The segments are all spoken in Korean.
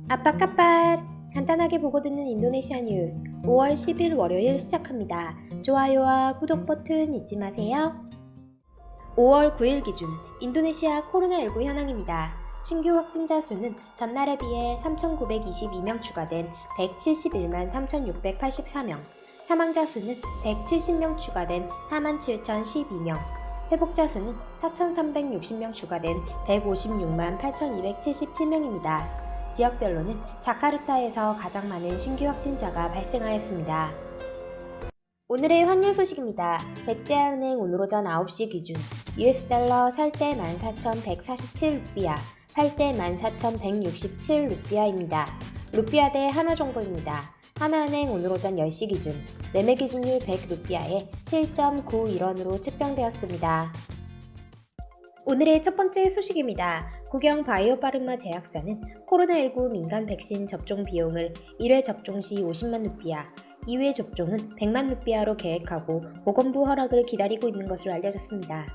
아빠까빠 간단하게 보고 듣는 인도네시아 뉴스 5월 10일 월요일 시작합니다. 좋아요와 구독 버튼 잊지 마세요. 5월 9일 기준 인도네시아 코로나19 현황입니다. 신규 확진자 수는 전날에 비해 3,922명 추가된 171만 3,684명, 사망자 수는 170명 추가된 47,012명, 회복자 수는 4,360명 추가된 156만 8,277명입니다. 지역별로는 자카르타에서 가장 많은 신규 확진자가 발생하였습니다. 오늘의 환율 소식입니다. 백제은행 오늘 오전 9시 기준 US달러 살 때 14,147루피아, 팔 때 14,167루피아입니다. 루피아 대 하나 정보입니다. 하나은행 오늘 오전 10시 기준 매매 기준율 100루피아에 7.91원으로 측정되었습니다. 오늘의 첫 번째 소식입니다. 국영 바이오파르마 제약사는 코로나19 민간 백신 접종 비용을 1회 접종 시 50만 루피아, 2회 접종은 100만 루피아로 계획하고 보건부 허락을 기다리고 있는 것으로 알려졌습니다.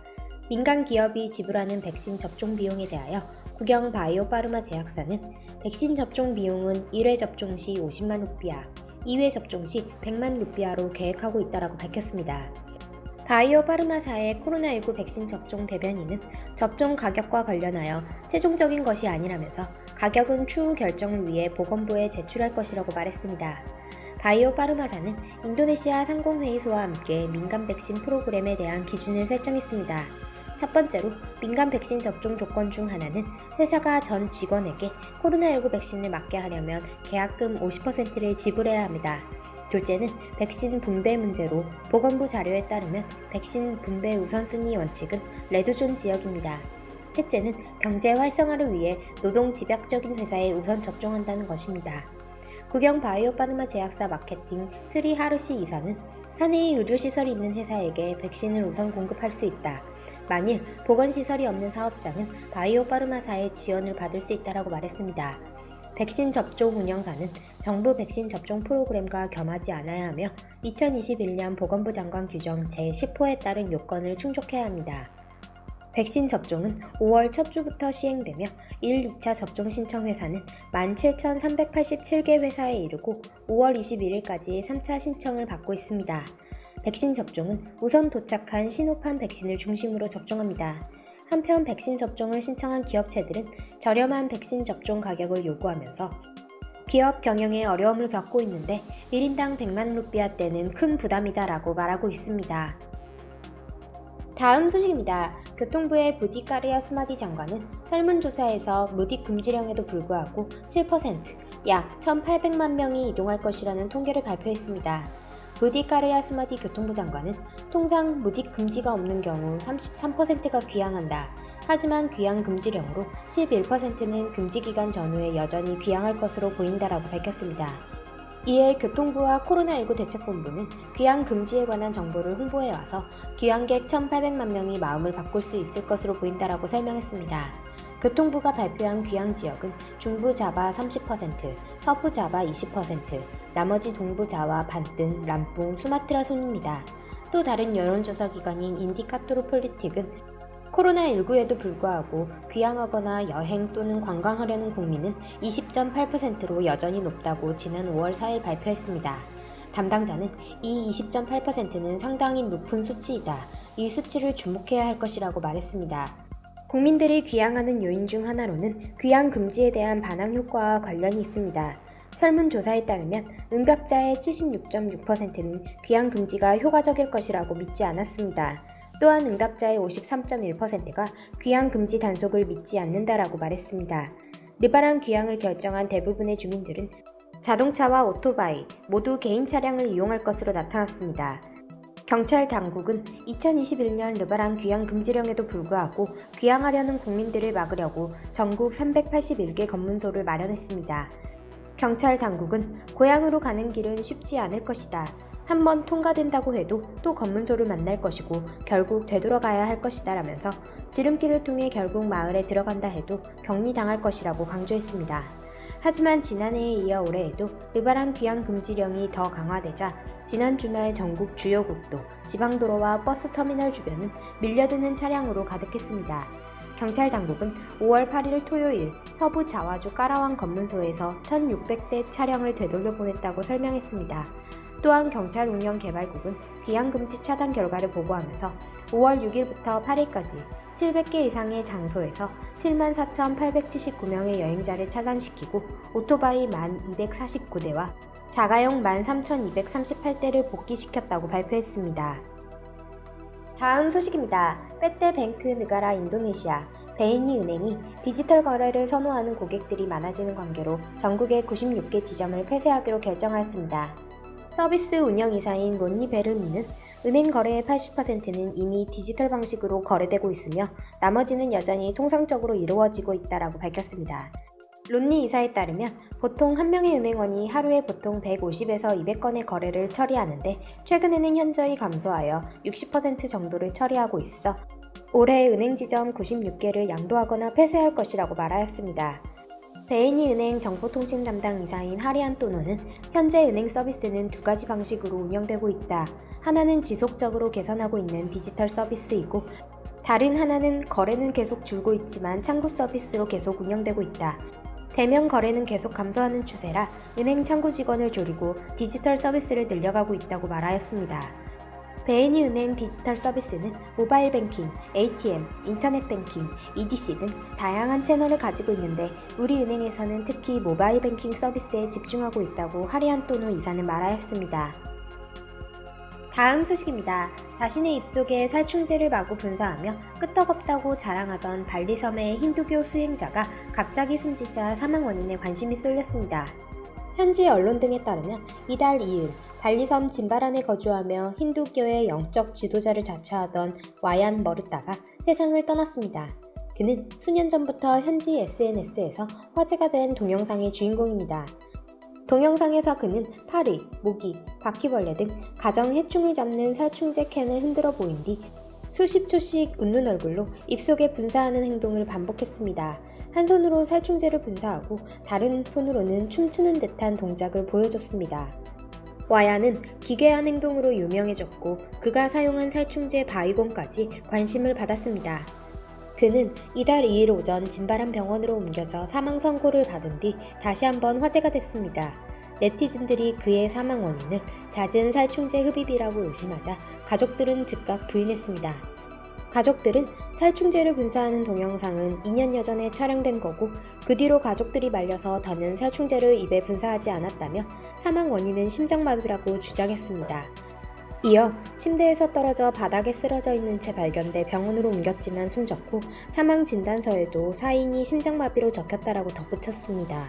민간 기업이 지불하는 백신 접종 비용에 대하여 국영 바이오파르마 제약사는 백신 접종 비용은 1회 접종 시 50만 루피아, 2회 접종 시 100만 루피아로 계획하고 있다고 밝혔습니다. 바이오파르마사의 코로나19 백신 접종 대변인은 접종 가격과 관련하여 최종적인 것이 아니라면서 가격은 추후 결정을 위해 보건부에 제출할 것이라고 말했습니다. 바이오파르마사는 인도네시아 상공회의소와 함께 민간 백신 프로그램에 대한 기준을 설정했습니다. 첫 번째로 민간 백신 접종 조건 중 하나는 회사가 전 직원에게 코로나19 백신을 맞게 하려면 계약금 50%를 지불해야 합니다. 둘째는 백신 분배 문제로 보건부 자료에 따르면 백신 분배 우선순위 원칙은 레드존 지역입니다. 셋째는 경제 활성화를 위해 노동 집약적인 회사에 우선 접종한다는 것입니다. 국영 바이오파르마 제약사 마케팅 스리 하르시 이사는 사내에 의료시설이 있는 회사에게 백신을 우선 공급할 수 있다. 만일 보건시설이 없는 사업장은 바이오파르마사의 지원을 받을 수 있다고 말했습니다. 백신 접종 운영사는 정부 백신 접종 프로그램과 겸하지 않아야 하며 2021년 보건부 장관 규정 제10호에 따른 요건을 충족해야 합니다. 백신 접종은 5월 첫 주부터 시행되며 1, 2차 접종 신청 회사는 17,387개 회사에 이르고 5월 21일까지 3차 신청을 받고 있습니다. 백신 접종은 우선 도착한 시노팜 백신을 중심으로 접종합니다. 한편 백신 접종을 신청한 기업체들은 저렴한 백신 접종 가격을 요구하면서 기업 경영에 어려움을 겪고 있는데 1인당 100만 루피아대는 큰 부담이다라고 말하고 있습니다. 다음 소식입니다. 교통부의 부디 까르야 수마디 장관은 설문조사에서 무딕 금지령에도 불구하고 7%, 약 1,800만 명이 이동할 것이라는 통계를 발표했습니다. 부디 까르야 수마디 교통부 장관은 통상 무딕 금지가 없는 경우 33%가 귀향한다. 하지만 귀향 금지령으로 11%는 금지기간 전후에 여전히 귀향할 것으로 보인다라고 밝혔습니다. 이에 교통부와 코로나19 대책본부는 귀향 금지에 관한 정보를 홍보해와서 귀향객 1,800만 명이 마음을 바꿀 수 있을 것으로 보인다라고 설명했습니다. 교통부가 발표한 귀향 지역은 중부 자바 30%, 서부 자바 20%, 나머지 동부 자와 반등, 람뿡, 수마트라 손입니다. 또 다른 여론조사 기관인 인디카토르 폴리틱은 코로나19에도 불구하고 귀향하거나 여행 또는 관광하려는 국민은 20.8%로 여전히 높다고 지난 5월 4일 발표했습니다. 담당자는 이 20.8%는 상당히 높은 수치이다. 이 수치를 주목해야 할 것이라고 말했습니다. 국민들이 귀향하는 요인 중 하나로는 귀향 금지에 대한 반항 효과와 관련이 있습니다. 설문조사에 따르면 응답자의 76.6%는 귀향 금지가 효과적일 것이라고 믿지 않았습니다. 또한 응답자의 53.1%가 귀향 금지 단속을 믿지 않는다라고 말했습니다. 르바랑 귀향을 결정한 대부분의 주민들은 자동차와 오토바이, 모두 개인 차량을 이용할 것으로 나타났습니다. 경찰 당국은 2021년 르바랑 귀향 금지령에도 불구하고 귀향하려는 국민들을 막으려고 전국 381개 검문소를 마련했습니다. 경찰 당국은 고향으로 가는 길은 쉽지 않을 것이다. 한번 통과된다고 해도 또 검문소를 만날 것이고 결국 되돌아가야 할 것이다 라면서 지름길을 통해 결국 마을에 들어간다 해도 격리당할 것이라고 강조했습니다. 하지만 지난해에 이어 올해에도 르바랑 귀향 금지령이 더 강화되자 지난 주말 전국 주요 국도, 지방도로와 버스터미널 주변은 밀려드는 차량으로 가득했습니다. 경찰 당국은 5월 8일 토요일 서부 자와주 까라완 검문소에서 1,600대 차량을 되돌려 보냈다고 설명했습니다. 또한 경찰 운영 개발국은 귀향금지 차단 결과를 보고하면서 5월 6일부터 8일까지 700개 이상의 장소에서 74,879명의 여행자를 차단시키고 오토바이 1,249대와 자가용 13,238대를 복귀시켰다고 발표했습니다. 다음 소식입니다. 빼떼 뱅크 느가라 인도네시아 베이니 은행이 디지털 거래를 선호하는 고객들이 많아지는 관계로 전국의 96개 지점을 폐쇄하기로 결정하였습니다. 서비스 운영이사인 론니 베르니는 은행 거래의 80%는 이미 디지털 방식으로 거래되고 있으며 나머지는 여전히 통상적으로 이루어지고 있다고 밝혔습니다. 론니 이사에 따르면 보통 한 명의 은행원이 하루에 보통 150에서 200건의 거래를 처리하는데 최근에는 현저히 감소하여 60% 정도를 처리하고 있어 올해 은행 지점 96개를 양도하거나 폐쇄할 것이라고 말하였습니다. 베이니 은행 정보통신 담당 이사인 하리안 또노는 현재 은행 서비스는 두 가지 방식으로 운영되고 있다. 하나는 지속적으로 개선하고 있는 디지털 서비스이고 다른 하나는 거래는 계속 줄고 있지만 창구 서비스로 계속 운영되고 있다. 대면 거래는 계속 감소하는 추세라 은행 창구 직원을 줄이고 디지털 서비스를 늘려가고 있다고 말하였습니다. 베이니 은행 디지털 서비스는 모바일 뱅킹, ATM, 인터넷 뱅킹, EDC 등 다양한 채널을 가지고 있는데 우리 은행에서는 특히 모바일 뱅킹 서비스에 집중하고 있다고 하리안 또노 이사는 말하였습니다. 다음 소식입니다. 자신의 입속에 살충제를 마구 분사하며 끄떡없다고 자랑하던 발리섬의 힌두교 수행자가 갑자기 숨지자 사망 원인에 관심이 쏠렸습니다. 현지 언론 등에 따르면 이달 2일 발리섬 진바란에 거주하며 힌두교의 영적 지도자를 자처하던 와얀 머르타가 세상을 떠났습니다. 그는 수년 전부터 현지 SNS에서 화제가 된 동영상의 주인공입니다. 동영상에서 그는 파리, 모기, 바퀴벌레 등 가정 해충을 잡는 살충제 캔을 흔들어 보인 뒤 수십 초씩 웃는 얼굴로 입속에 분사하는 행동을 반복했습니다. 한 손으로 살충제를 분사하고 다른 손으로는 춤추는 듯한 동작을 보여줬습니다. 와야는 기괴한 행동으로 유명해졌고 그가 사용한 살충제 바이곤까지 관심을 받았습니다. 그는 이달 2일 오전 진바란 병원으로 옮겨져 사망 선고를 받은 뒤 다시 한번 화제가 됐습니다. 네티즌들이 그의 사망 원인을 잦은 살충제 흡입이라고 의심하자 가족들은 즉각 부인했습니다. 가족들은 살충제를 분사하는 동영상은 2년여 전에 촬영된 거고 그 뒤로 가족들이 말려서 더는 살충제를 입에 분사하지 않았다며 사망 원인은 심장마비라고 주장했습니다. 이어 침대에서 떨어져 바닥에 쓰러져 있는 채 발견돼 병원으로 옮겼지만 숨졌고 사망 진단서에도 사인이 심장마비로 적혔다라고 덧붙였습니다.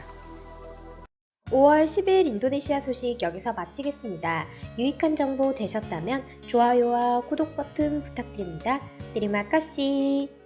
5월 10일 인도네시아 소식 여기서 마치겠습니다. 유익한 정보 되셨다면 좋아요와 구독 버튼 부탁드립니다. 테리마 카시.